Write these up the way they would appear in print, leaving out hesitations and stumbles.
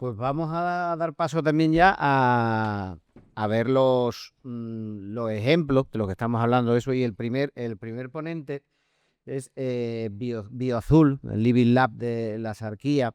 Pues vamos a dar paso también ya a ver los ejemplos de lo que estamos hablando de eso. Y el primer ponente es Bioazul, el Living Lab de la Sarquía,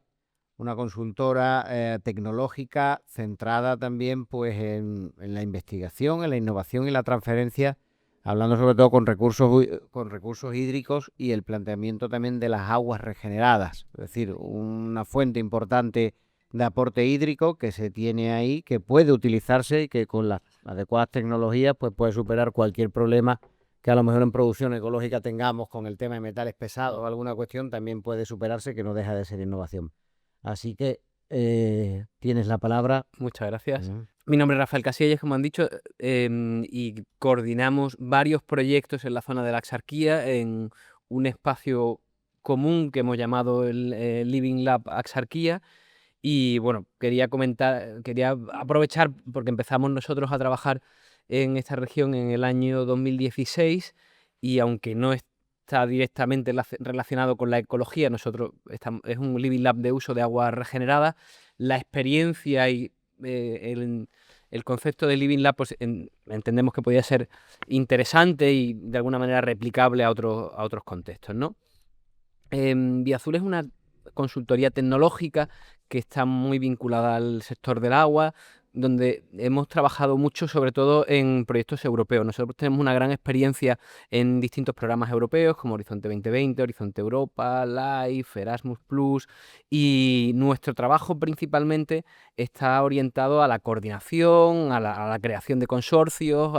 una consultora tecnológica centrada también pues en la investigación, en la innovación y la transferencia, hablando sobre todo con recursos hídricos y el planteamiento también de las aguas regeneradas, es decir, una fuente importante de aporte hídrico que se tiene ahí, que puede utilizarse y que con las adecuadas tecnologías pues puede superar cualquier problema que a lo mejor en producción ecológica tengamos con el tema de metales pesados o alguna cuestión, también puede superarse, que no deja de ser innovación. Así que tienes la palabra. Muchas gracias. Mi nombre es Rafael Casillas, como han dicho, y coordinamos varios proyectos en la zona de la Axarquía en un espacio común que hemos llamado el Living Lab Axarquía. Y bueno, quería aprovechar porque empezamos nosotros a trabajar en esta región en el año 2016 y aunque no está directamente relacionado con la ecología, es un Living Lab de uso de agua regenerada. La experiencia y el concepto de Living Lab pues, entendemos que podía ser interesante y de alguna manera replicable a otros contextos, ¿no? Biazul es una consultoría tecnológica que está muy vinculada al sector del agua, donde hemos trabajado mucho, sobre todo en proyectos europeos. Nosotros tenemos una gran experiencia en distintos programas europeos, como Horizonte 2020, Horizonte Europa, LIFE, Erasmus+, y nuestro trabajo principalmente está orientado a la coordinación, a la creación de consorcios,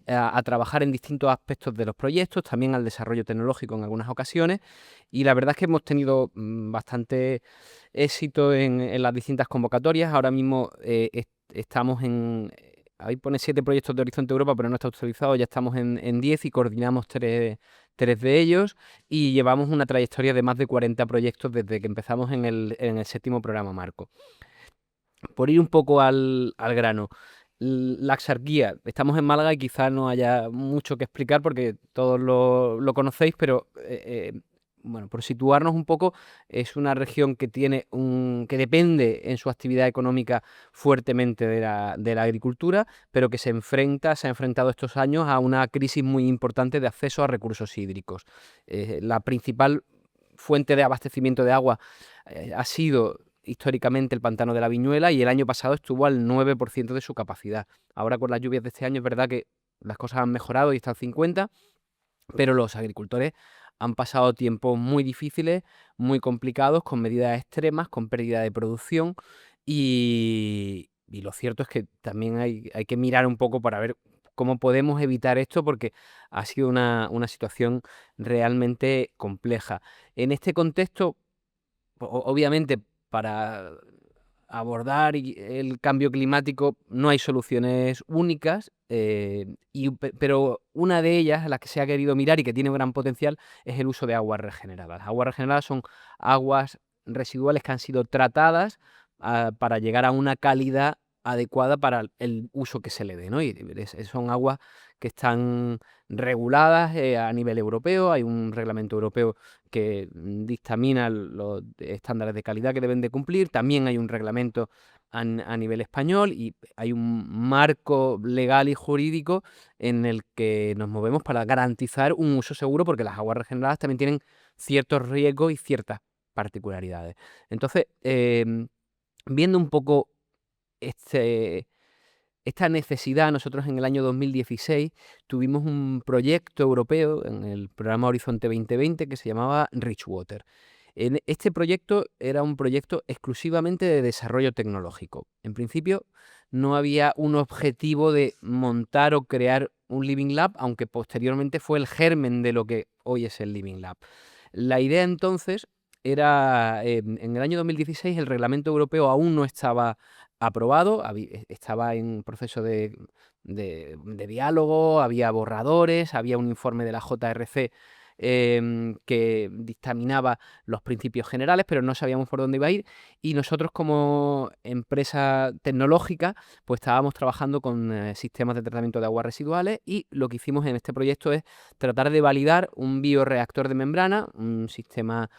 a trabajar en distintos aspectos de los proyectos, también al desarrollo tecnológico en algunas ocasiones. Y la verdad es que hemos tenido bastante éxito en las distintas convocatorias. Ahora mismo estamos ahí pone 7 proyectos de Horizonte Europa, pero no está autorizado. Ya estamos en 10 y coordinamos 3 de ellos. Y llevamos una trayectoria de más de 40 proyectos desde que empezamos en el 7º programa marco. Por ir un poco al grano. La Axarquía, estamos en Málaga y quizás no haya mucho que explicar porque todos lo conocéis, pero bueno, por situarnos un poco, es una región que que depende en su actividad económica fuertemente de la agricultura, pero que se ha enfrentado estos años a una crisis muy importante de acceso a recursos hídricos. La principal fuente de abastecimiento de agua ha sido históricamente el pantano de la Viñuela y el año pasado estuvo al 9% de su capacidad. Ahora con las lluvias de este año es verdad que las cosas han mejorado y está al 50%, pero los agricultores han pasado tiempos muy difíciles, muy complicados, con medidas extremas, con pérdida de producción y lo cierto es que también hay que mirar un poco para ver cómo podemos evitar esto porque ha sido una situación realmente compleja. En este contexto, obviamente, para abordar el cambio climático no hay soluciones únicas, pero una de ellas, la que se ha querido mirar y que tiene un gran potencial, es el uso de aguas regeneradas. Las aguas regeneradas son aguas residuales que han sido tratadas para llegar a una calidad adecuada para el uso que se le dé, ¿no? Y son aguas que están reguladas a nivel europeo. Hay un reglamento europeo que dictamina los estándares de calidad que deben de cumplir. También hay un reglamento a nivel español y hay un marco legal y jurídico en el que nos movemos para garantizar un uso seguro, porque las aguas regeneradas también tienen ciertos riesgos y ciertas particularidades. Entonces, viendo un poco esta necesidad, nosotros en el año 2016 tuvimos un proyecto europeo en el programa Horizonte 2020 que se llamaba Richwater. Este proyecto era un proyecto exclusivamente de desarrollo tecnológico. En principio no había un objetivo de montar o crear un Living Lab, aunque posteriormente fue el germen de lo que hoy es el Living Lab. La idea entonces era, en el año 2016 el reglamento europeo aún no estaba aprobado, estaba en proceso de diálogo, había borradores, había un informe de la JRC que dictaminaba los principios generales, pero no sabíamos por dónde iba a ir. Y nosotros, como empresa tecnológica, pues estábamos trabajando con sistemas de tratamiento de aguas residuales, y lo que hicimos en este proyecto es tratar de validar un bioreactor de membrana, un sistema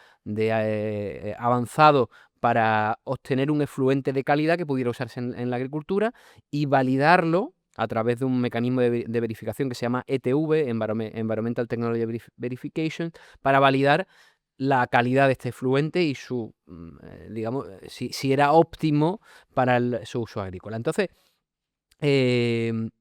avanzado para obtener un efluente de calidad que pudiera usarse en la agricultura, y validarlo a través de un mecanismo de verificación que se llama ETV, Environmental Technology Verification, para validar la calidad de este efluente y digamos, si era óptimo para su uso agrícola. Entonces, em,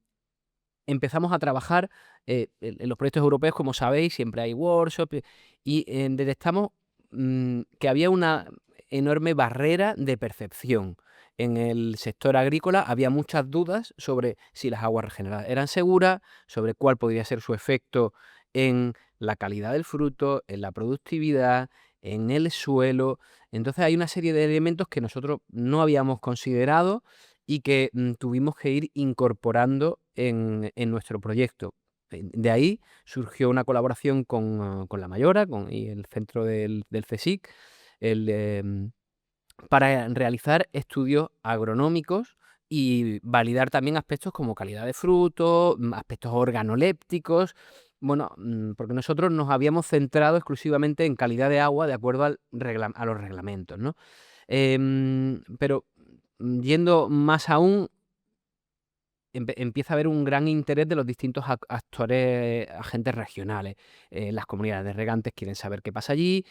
empezamos a trabajar en los proyectos europeos. Como sabéis, siempre hay workshops, y detectamos que había una enorme barrera de percepción. En el sector agrícola había muchas dudas sobre si las aguas regeneradas eran seguras, sobre cuál podría ser su efecto en la calidad del fruto, en la productividad, en el suelo. Entonces hay una serie de elementos que nosotros no habíamos considerado y que tuvimos que ir incorporando en nuestro proyecto. De ahí surgió una colaboración con La Mayora y el centro del CSIC, para realizar estudios agronómicos y validar también aspectos como calidad de fruto, aspectos organolépticos. Bueno, porque nosotros nos habíamos centrado exclusivamente en calidad de agua de acuerdo a los reglamentos, ¿no? Pero yendo más aún, empieza a haber un gran interés de los distintos actores, agentes regionales. Las comunidades de regantes quieren saber qué pasa allí,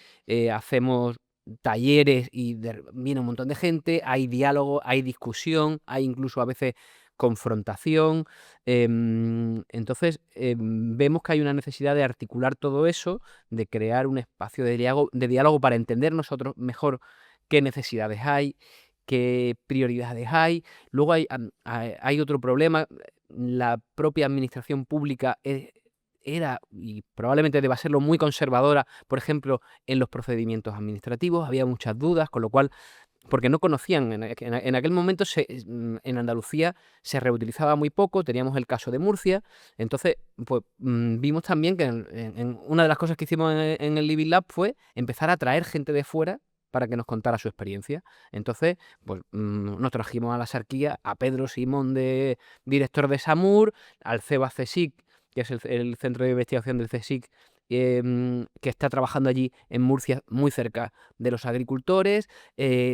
hacemos talleres y viene un montón de gente, hay diálogo, hay discusión, hay incluso a veces confrontación. Entonces, vemos que hay una necesidad de articular todo eso, de crear un espacio de diálogo para entender nosotros mejor qué necesidades hay, qué prioridades hay. Luego hay otro problema. La propia administración pública era, y probablemente deba serlo, muy conservadora, por ejemplo, en los procedimientos administrativos. Había muchas dudas, con lo cual, porque no conocían, en aquel momento en Andalucía se reutilizaba muy poco. Teníamos el caso de Murcia. Entonces, pues vimos también que en una de las cosas que hicimos en el Living Lab fue empezar a traer gente de fuera para que nos contara su experiencia. Entonces, pues nos trajimos a la Sarquía a Pedro Simón, director de SAMUR, al CEBA CSIC, que es el centro de investigación del CSIC, que está trabajando allí en Murcia, muy cerca de los agricultores.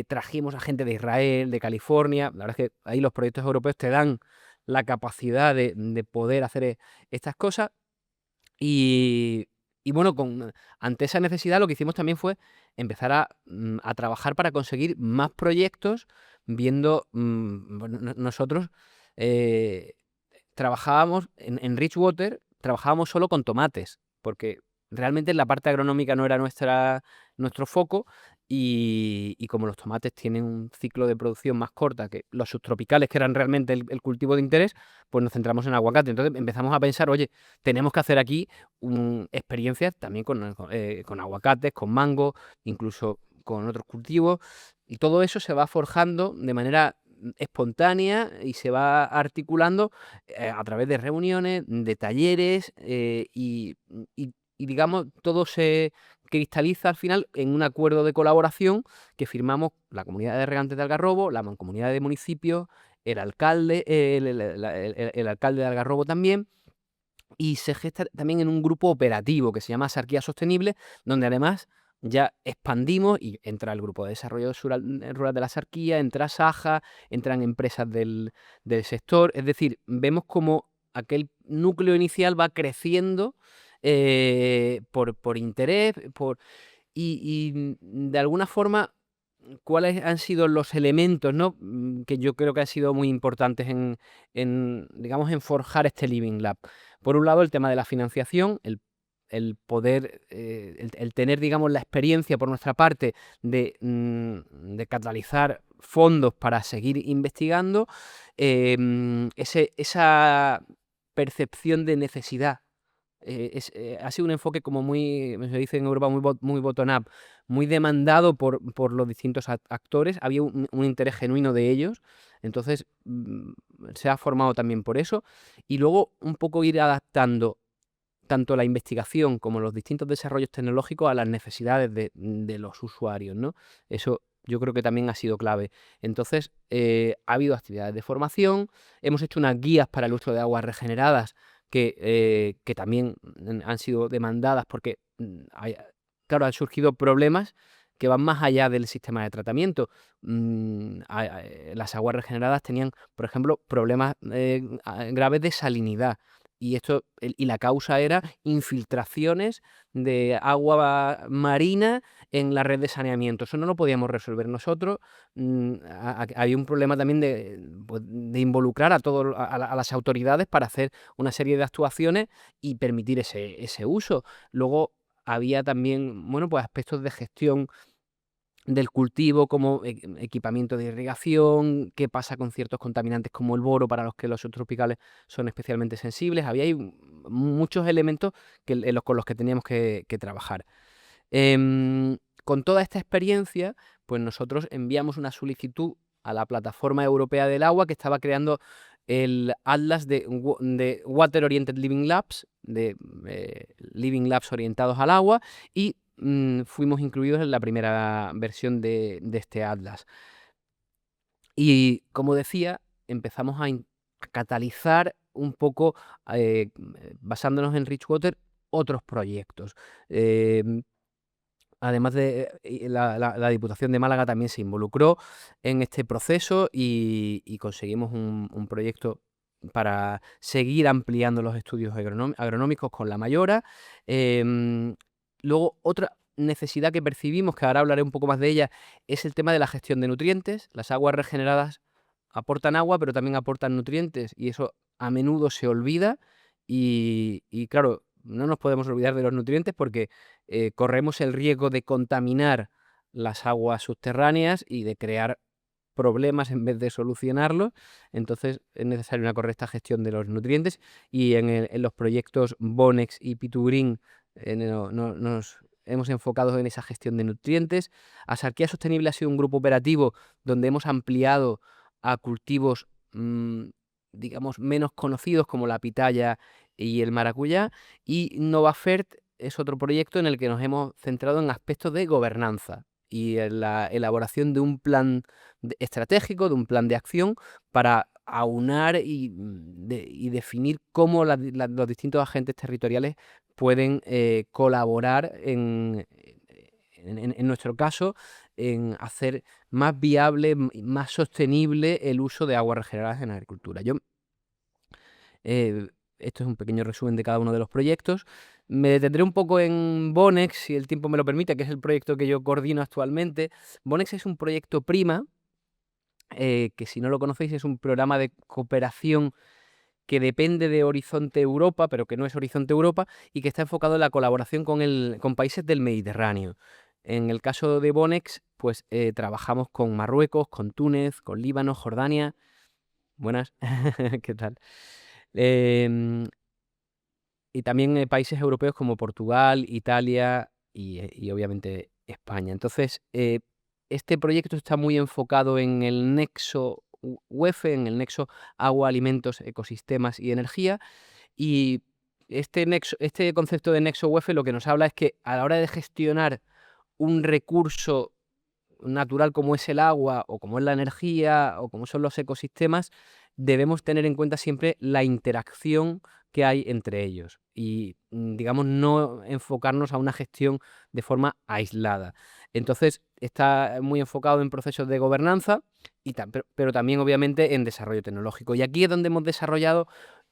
Trajimos a gente de Israel, de California. La verdad es que ahí los proyectos europeos te dan la capacidad de poder hacer estas cosas. Y bueno, ante esa necesidad, lo que hicimos también fue empezar a trabajar para conseguir más proyectos, viendo, bueno, nosotros eh, trabajábamos en Richwater, trabajábamos solo con tomates, porque realmente la parte agronómica no era nuestro foco. Y como los tomates tienen un ciclo de producción más corta que los subtropicales, que eran realmente el cultivo de interés, pues nos centramos en aguacate. Entonces empezamos a pensar, oye, tenemos que hacer aquí experiencias también con aguacates, con mango, incluso con otros cultivos. Y todo eso se va forjando de manera espontánea y se va articulando a través de reuniones, de talleres, y digamos, todo se cristaliza al final en un acuerdo de colaboración que firmamos la Comunidad de Regantes de Algarrobo, la Mancomunidad de Municipios, el alcalde, el alcalde de Algarrobo también. Y se gesta también en un grupo operativo que se llama Sarquía Sostenible, donde además ya expandimos y entra el Grupo de Desarrollo Rural de la Sarquía, entra Saja, entran empresas del sector. Es decir, vemos como aquel núcleo inicial va creciendo por interés, y de alguna forma, ¿cuáles han sido los elementos, ¿no?, que yo creo que han sido muy importantes digamos, en forjar este Living Lab? Por un lado, el tema de la financiación, el poder, el tener, digamos, la experiencia por nuestra parte de catalizar fondos para seguir investigando, esa percepción de necesidad. Ha sido un enfoque como muy, se dice en Europa, muy bottom-up, muy demandado por los distintos actores. Había un interés genuino de ellos. Entonces, se ha formado también por eso. Y luego un poco ir adaptando tanto la investigación como los distintos desarrollos tecnológicos a las necesidades de los usuarios, ¿no? Eso yo creo que también ha sido clave. Entonces, ha habido actividades de formación, hemos hecho unas guías para el uso de aguas regeneradas que también han sido demandadas porque, claro, han surgido problemas que van más allá del sistema de tratamiento. Las aguas regeneradas tenían, por ejemplo, problemas graves de salinidad. Y la causa era infiltraciones de agua marina en la red de saneamiento. Eso no lo podíamos resolver nosotros. Había un problema también pues, de involucrar a las autoridades para hacer una serie de actuaciones y permitir ese uso. Luego había también, bueno, pues aspectos de gestión del cultivo, como equipamiento de irrigación, qué pasa con ciertos contaminantes como el boro, para los que los subtropicales son especialmente sensibles. Había ahí muchos elementos con los que teníamos que trabajar. Con toda esta experiencia, pues nosotros enviamos una solicitud a la Plataforma Europea del Agua, que estaba creando el Atlas de Water Oriented Living Labs, de Living Labs orientados al agua, y fuimos incluidos en la primera versión de este Atlas. Y como decía, empezamos a catalizar un poco, basándonos en Richwater, otros proyectos. Además de la Diputación de Málaga también se involucró en este proceso y conseguimos un proyecto para seguir ampliando los estudios agronómicos con la Mayora. Luego, otra necesidad que percibimos, que ahora hablaré un poco más de ella, es el tema de la gestión de nutrientes. Las aguas regeneradas aportan agua, pero también aportan nutrientes, y eso a menudo se olvida. Y claro, no nos podemos olvidar de los nutrientes porque corremos el riesgo de contaminar las aguas subterráneas y de crear problemas en vez de solucionarlos. Entonces es necesaria una correcta gestión de los nutrientes, y en los proyectos Bonex y P2Green nos hemos enfocado en esa gestión de nutrientes. Asarquía Sostenible ha sido un grupo operativo donde hemos ampliado a cultivos, digamos, menos conocidos como la pitaya y el maracuyá, y Novafert es otro proyecto en el que nos hemos centrado en aspectos de gobernanza y en la elaboración de un plan estratégico, de un plan de acción para aunar y definir cómo los distintos agentes territoriales pueden colaborar en nuestro caso, en hacer más viable y más sostenible el uso de aguas regeneradas en la agricultura. Esto es un pequeño resumen de cada uno de los proyectos. Me detendré un poco en Bonex, si el tiempo me lo permite, que es el proyecto que yo coordino actualmente. Bonex es un proyecto PRIMA, que si no lo conocéis es un programa de cooperación que depende de Horizonte Europa, pero que no es Horizonte Europa, y que está enfocado en la colaboración con países del Mediterráneo. En el caso de Bonex, pues trabajamos con Marruecos, con Túnez, con Líbano, Jordania. Buenas, ¿qué tal? Y también países europeos como Portugal, Italia y obviamente España. Entonces, este proyecto está muy enfocado en el nexo UEFE, en el nexo agua, alimentos, ecosistemas y energía. Y este concepto de nexo UEFE lo que nos habla es que a la hora de gestionar un recurso natural como es el agua, o como es la energía, o como son los ecosistemas, debemos tener en cuenta siempre la interacción que hay entre ellos y, digamos, no enfocarnos a una gestión de forma aislada. Entonces, está muy enfocado en procesos de gobernanza, pero también, obviamente, en desarrollo tecnológico. Y aquí es donde hemos desarrollado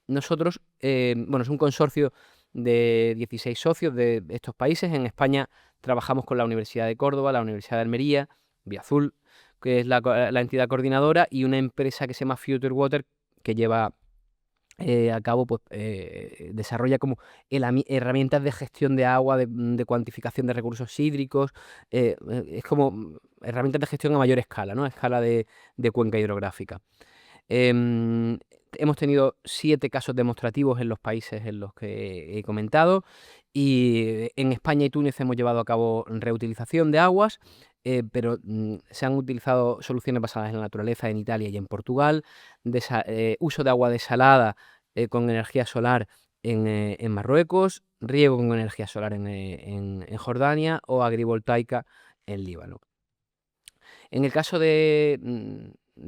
nosotros, bueno, es un consorcio de 16 socios de estos países. En España trabajamos con la Universidad de Córdoba, la Universidad de Almería, Biazul, que es la entidad coordinadora, y una empresa que se llama Future Water, que lleva a cabo, pues desarrolla como herramientas de gestión de agua, de cuantificación de recursos hídricos. Es como herramientas de gestión a mayor escala, ¿no? A escala de cuenca hidrográfica. Hemos tenido 7 casos demostrativos en los países en los que he comentado, y en España y Túnez hemos llevado a cabo reutilización de aguas, pero se han utilizado soluciones basadas en la naturaleza en Italia y en Portugal, uso de agua desalada con energía solar en Marruecos, riego con energía solar en Jordania o agrivoltaica en Líbano. En el caso de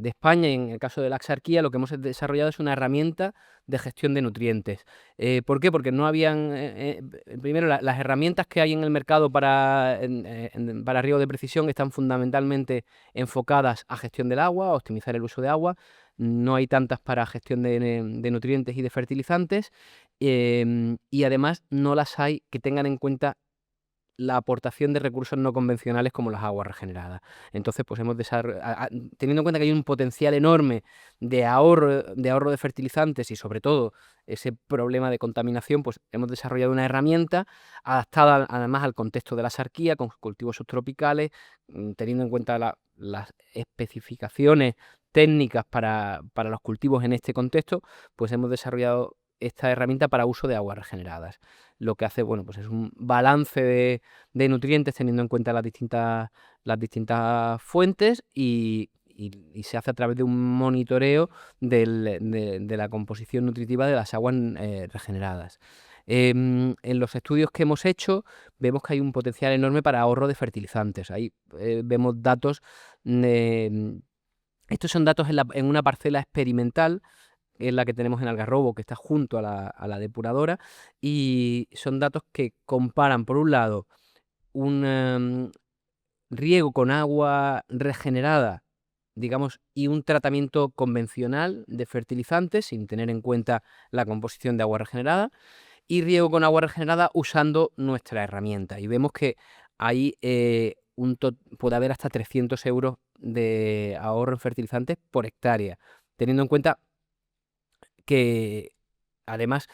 España y en el caso de la Axarquía, lo que hemos desarrollado es una herramienta de gestión de nutrientes. ¿Por qué? Porque no habían, primero, las herramientas que hay en el mercado para riego de precisión están fundamentalmente enfocadas a gestión del agua, a optimizar el uso de agua. No hay tantas para gestión de nutrientes y de fertilizantes, y además no las hay que tengan en cuenta la aportación de recursos no convencionales como las aguas regeneradas. Entonces, pues hemos teniendo en cuenta que hay un potencial enorme de ahorro de fertilizantes y sobre todo ese problema de contaminación, pues hemos desarrollado una herramienta adaptada además al contexto de la Axarquía, con cultivos subtropicales, teniendo en cuenta las especificaciones técnicas para los cultivos en este contexto, pues hemos desarrollado esta herramienta para uso de aguas regeneradas. Lo que hace, bueno, pues es un balance de nutrientes teniendo en cuenta las distintas fuentes y se hace a través de un monitoreo de la composición nutritiva de las aguas regeneradas. En los estudios que hemos hecho vemos que hay un potencial enorme para ahorro de fertilizantes. Ahí vemos datos, estos son datos en una parcela experimental, es la que tenemos en Algarrobo, que está junto a la depuradora, y son datos que comparan, por un lado, un riego con agua regenerada, digamos, y un tratamiento convencional de fertilizantes, sin tener en cuenta la composición de agua regenerada, y riego con agua regenerada usando nuestra herramienta. Y vemos que ahí puede haber hasta 300 euros de ahorro en fertilizantes por hectárea, teniendo en cuenta que además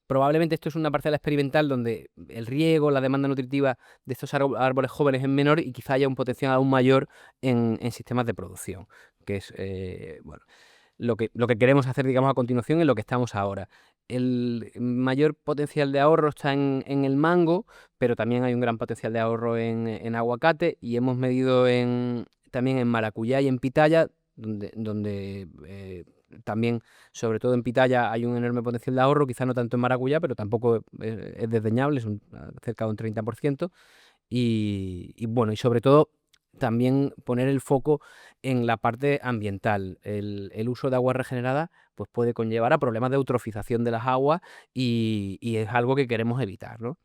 probablemente esto es una parcela experimental donde el riego, la demanda nutritiva de estos árboles jóvenes es menor y quizá haya un potencial aún mayor en sistemas de producción, que es bueno, lo que queremos hacer, digamos, a continuación en lo que estamos ahora. El mayor potencial de ahorro está en el mango, pero también hay un gran potencial de ahorro en aguacate, y hemos medido también en maracuyá y en pitaya, donde también, sobre todo en pitaya, hay un enorme potencial de ahorro, quizá no tanto en maracuyá, pero tampoco es desdeñable, es cerca de un 30%. Y bueno, y sobre todo también poner el foco en la parte ambiental. El uso de agua regenerada pues puede conllevar a problemas de eutrofización de las aguas y es algo que queremos evitar, ¿no?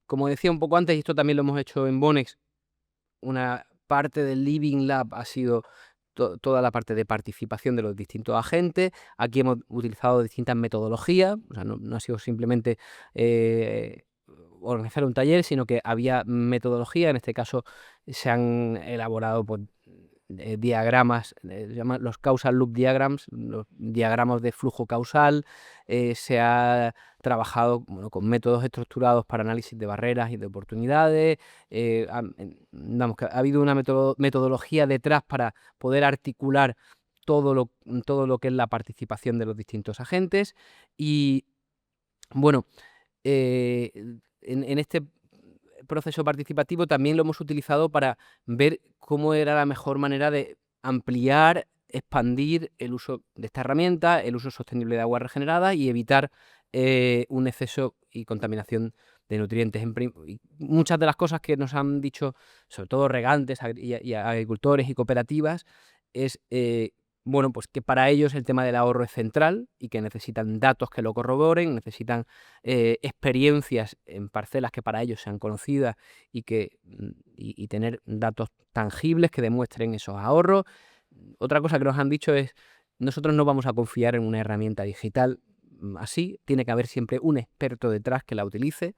Como decía un poco antes, y esto también lo hemos hecho en Bonex, una parte del Living Lab ha sido toda la parte de participación de los distintos agentes. Aquí hemos utilizado distintas metodologías, o sea, no ha sido simplemente organizar un taller, sino que había metodología. En este caso se han elaborado pues, diagramas, se llaman los causal loop diagrams, los diagramas de flujo causal. Se ha trabajado, bueno, con métodos estructurados para análisis de barreras y de oportunidades. Vamos, que ha habido una metodología detrás para poder articular todo lo que es la participación de los distintos agentes. Y bueno, eh, en este proceso participativo también lo hemos utilizado para ver cómo era la mejor manera de ampliar, expandir el uso de esta herramienta, el uso sostenible de agua regenerada y evitar un exceso y contaminación de nutrientes. Y muchas de las cosas que nos han dicho, sobre todo regantes y agricultores y cooperativas, es bueno, pues que para ellos el tema del ahorro es central y que necesitan datos que lo corroboren, necesitan experiencias en parcelas que para ellos sean conocidas y tener datos tangibles que demuestren esos ahorros. Otra cosa que nos han dicho es: nosotros no vamos a confiar en una herramienta digital así, tiene que haber siempre un experto detrás que la utilice.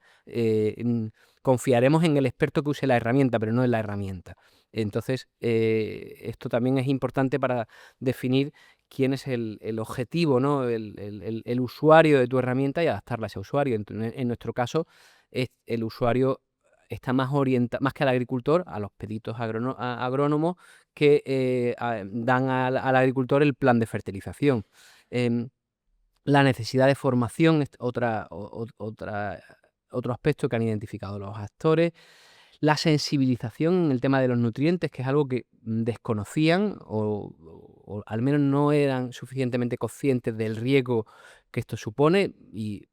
Confiaremos en el experto que use la herramienta, pero no en la herramienta. Entonces, esto también es importante para definir quién es el objetivo, ¿no? El usuario de tu herramienta y adaptarla a ese usuario. En nuestro caso, el usuario está más orientado, más que al agricultor, a los peritos agrónomos que dan al agricultor el plan de fertilización. La necesidad de formación es otro aspecto que han identificado los actores. La sensibilización en el tema de los nutrientes, que es algo que desconocían o o al menos no eran suficientemente conscientes del riesgo que esto supone y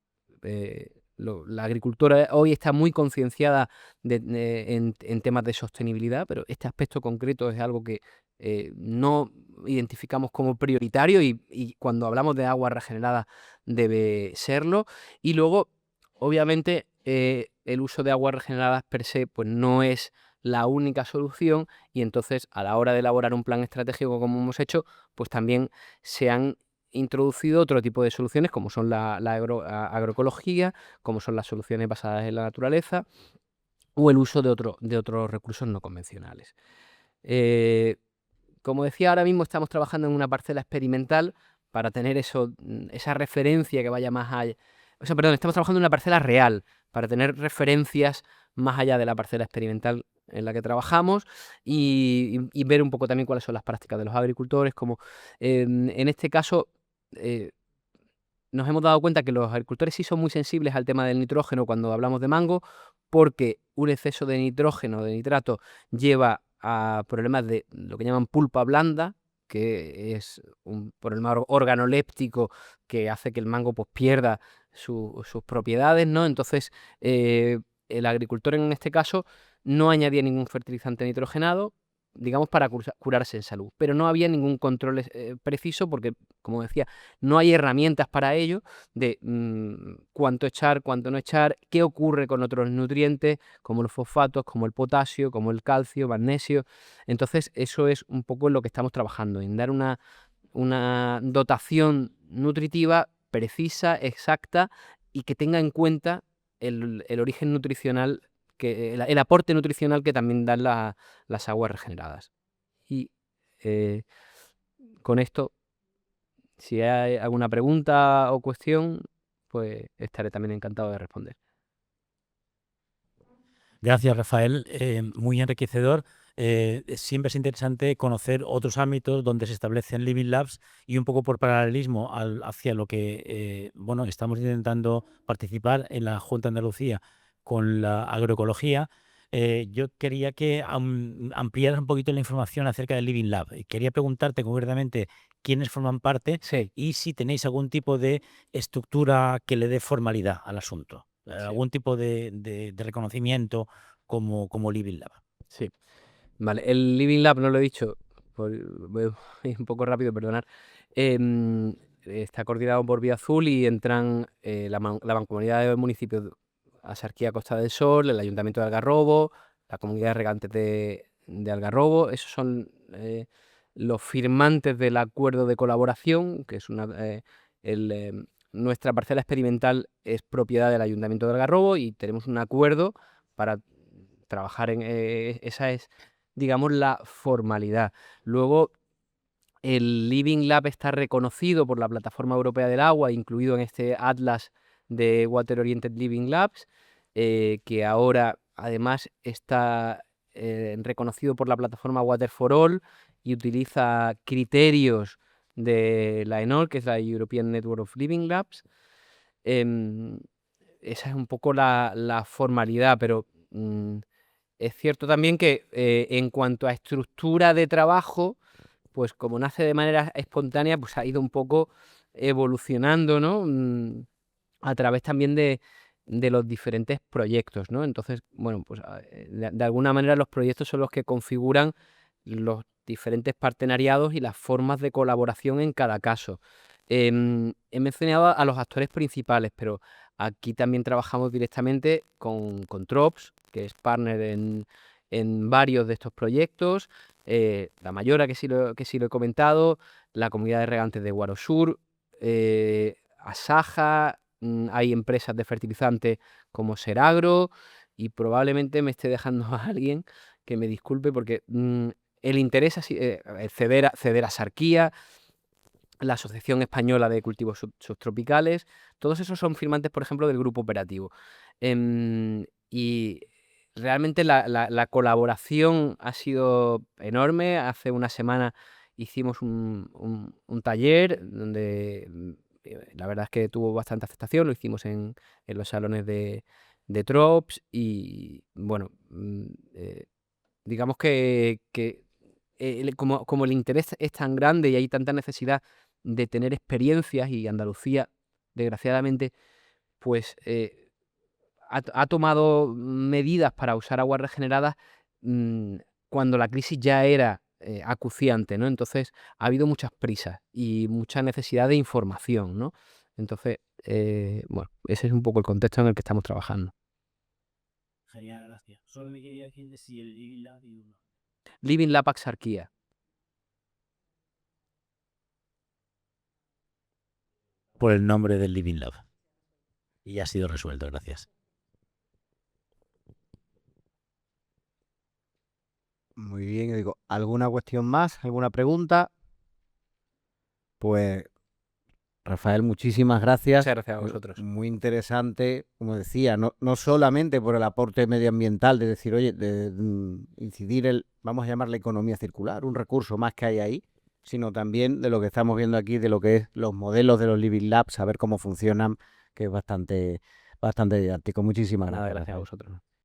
la agricultura hoy está muy concienciada en temas de sostenibilidad, pero este aspecto concreto es algo que no identificamos como prioritario y cuando hablamos de aguas regeneradas debe serlo. Y luego, obviamente, el uso de aguas regeneradas per se pues no es la única solución y entonces a la hora de elaborar un plan estratégico como hemos hecho, pues también se han introducido otro tipo de soluciones como son la agroecología, como son las soluciones basadas en la naturaleza o el uso de otros recursos no convencionales. Como decía, ahora mismo estamos trabajando en una parcela experimental para tener esa referencia que vaya más allá. O sea, perdón, estamos trabajando en una parcela real para tener referencias más allá de la parcela experimental en la que trabajamos y ver un poco también cuáles son las prácticas de los agricultores. Como en este caso, eh, nos hemos dado cuenta que los agricultores sí son muy sensibles al tema del nitrógeno cuando hablamos de mango, porque un exceso de nitrógeno, de nitrato, lleva a problemas de lo que llaman pulpa blanda, que es un problema organoléptico que hace que el mango pues, pierda sus propiedades, ¿no? Entonces, el agricultor en este caso no añadía ningún fertilizante nitrogenado, digamos, para curarse en salud, pero no había ningún control preciso porque, como decía, no hay herramientas para ello de cuánto echar, cuánto no echar, qué ocurre con otros nutrientes como los fosfatos, como el potasio, como el calcio, magnesio. Entonces, eso es un poco en lo que estamos trabajando, en dar una dotación nutritiva precisa, exacta y que tenga en cuenta el origen nutricional, el aporte nutricional que también dan las aguas regeneradas. Y con esto, si hay alguna pregunta o cuestión, pues estaré también encantado de responder. Gracias, Rafael. Muy enriquecedor. Siempre es interesante conocer otros ámbitos donde se establecen Living Labs y un poco por paralelismo hacia lo que bueno, estamos intentando participar en la Junta de Andalucía con la agroecología. Yo quería que ampliaras un poquito la información acerca del Living Lab. Quería preguntarte concretamente quiénes forman parte Sí, y si tenéis algún tipo de estructura que le dé formalidad al asunto. sí, Algún tipo de reconocimiento como Living Lab. sí. Vale, el Living Lab, no lo he dicho, voy a ir un poco rápido, perdonar. Está coordinado por Vía Azul y entran la Mancomunidad de Municipios de Axarquía Costa del Sol, el Ayuntamiento de Algarrobo, la Comunidad de Regantes de Algarrobo. Esos son los firmantes del acuerdo de colaboración, que es nuestra parcela experimental es propiedad del Ayuntamiento de Algarrobo y tenemos un acuerdo para trabajar en esa es, digamos, la formalidad. Luego, el Living Lab está reconocido por la Plataforma Europea del Agua, incluido en este Atlas de Water Oriented Living Labs, que ahora además está reconocido por la plataforma Water for All y utiliza criterios de la ENOL, que es la European Network of Living Labs. Esa es un poco la formalidad, pero es cierto también que en cuanto a estructura de trabajo, pues como nace de manera espontánea, pues ha ido un poco evolucionando, ¿no? A través también de los diferentes proyectos, ¿no? Entonces, bueno, pues de alguna manera los proyectos son los que configuran los diferentes partenariados y las formas de colaboración en cada caso. He mencionado a los actores principales, pero aquí también trabajamos directamente con Trops, que es partner en varios de estos proyectos, La Mayora, que sí lo he comentado, la Comunidad de Regantes de Guarosur, Asaja, hay empresas de fertilizantes como Seragro y probablemente me esté dejando a alguien que me disculpe porque el interés, Cedera Sarquía, la Asociación Española de Cultivos Subtropicales, todos esos son firmantes, por ejemplo, del grupo operativo. Y realmente la colaboración ha sido enorme. Hace una semana hicimos un taller donde la verdad es que tuvo bastante aceptación, lo hicimos en los salones de Trops y bueno, digamos que como el interés es tan grande y hay tanta necesidad de tener experiencias, y Andalucía, desgraciadamente, pues ha tomado medidas para usar aguas regeneradas cuando la crisis ya era acuciante, ¿no? Entonces ha habido muchas prisas y mucha necesidad de información, ¿no? Entonces, bueno, ese es un poco el contexto en el que estamos trabajando. Genial, gracias. Solo me quería decir de si el Living Lab y uno. Living Lab Axarquía. Por el nombre del Living Lab. Y ya ha sido resuelto, gracias. Muy bien, digo, ¿alguna cuestión más? ¿Alguna pregunta? Pues, Rafael, muchísimas gracias. Muchas gracias a vosotros. Muy interesante, como decía, no solamente por el aporte medioambiental, de decir, oye, de incidir vamos a llamarle economía circular, un recurso más que hay ahí, sino también de lo que estamos viendo aquí, de lo que es los modelos de los Living Labs, saber cómo funcionan, que es bastante didáctico. Muchísimas Nada, gracias. gracias a Rafael. vosotros.